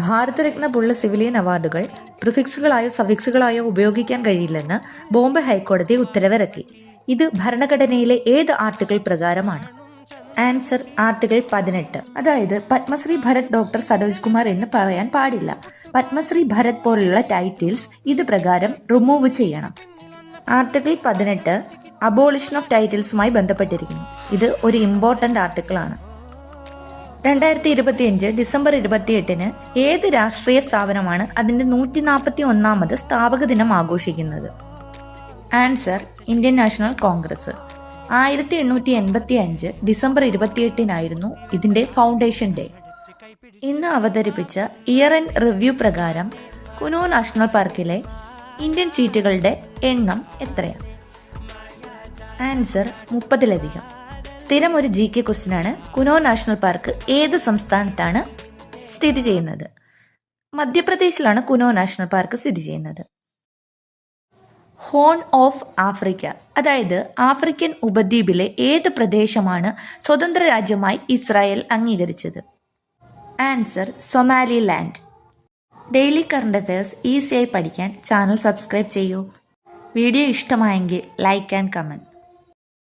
ഭാരതരത്ന പോലുള്ള സിവിലിയൻ അവാർഡുകൾ പ്രിഫിക്സുകളായോ സഫിക്സുകളായോ ഉപയോഗിക്കാൻ കഴിയില്ലെന്ന് ബോംബെ ഹൈക്കോടതി ഉത്തരവിറക്കി. ഇത് ഭരണഘടനയിലെ ഏത് ആർട്ടിക്കിൾ പ്രകാരമാണ്? Answer article 18. അതായത് പത്മശ്രീ ഭരത് ഡോക്ടർ സരോജ് കുമാർ എന്ന് പറയാൻ പാടില്ല. പത്മശ്രീ ഭരത് പോലുള്ള ടൈറ്റിൽസ് ഇത് പ്രകാരം റിമൂവ് ചെയ്യണം. ആർട്ടിക്കിൾ 18 അബോളിഷൻ ഓഫ് ടൈറ്റിൽസുമായി ബന്ധപ്പെട്ടിരിക്കുന്നു. ഇത് ഒരു ഇമ്പോർട്ടന്റ് ആർട്ടിക്കിൾ ആണ്. 2025 ഡിസംബർ 28 ഏത് രാഷ്ട്രീയ സ്ഥാപനമാണ് അതിന്റെ 141ാമത് സ്ഥാപക ദിനം ആഘോഷിക്കുന്നത്? Answer Indian national Congress. 1885 December 28 ഇതിന്റെ ഫൗണ്ടേഷൻ ഡേ. ഇന്ന് അവതരിപ്പിച്ച ഇയർ എൻഡ് റിവ്യൂ പ്രകാരം കുനോ നാഷണൽ പാർക്കിലെ ഇന്ത്യൻ ചീറ്റുകളുടെ എണ്ണം എത്രയാണ്? ആൻസർ 30-ലധികം. സ്ഥിരം ഒരു GK ക്വസ്റ്റ്യൻ ആണ്. കുനോ നാഷണൽ പാർക്ക് ഏത് സംസ്ഥാനത്താണ് സ്ഥിതി ചെയ്യുന്നത്? മധ്യപ്രദേശിലാണ് കുനോ നാഷണൽ പാർക്ക് സ്ഥിതി ചെയ്യുന്നത്. ഹോൺ ഓഫ് ആഫ്രിക്ക, അതായത് ആഫ്രിക്കൻ ഉപദ്വീപിലെ ഏത് പ്രദേശമാണ് സ്വതന്ത്ര രാജ്യമായി ഇസ്രായേൽ അംഗീകരിച്ചത്? Answer Somaliland. Daily current affairs ഈസിയായി പഠിക്കാൻ ചാനൽ സബ്സ്ക്രൈബ് ചെയ്യൂ. വീഡിയോ ഇഷ്ടമായെങ്കിൽ ലൈക്ക് ആൻഡ് കമൻറ്റ്.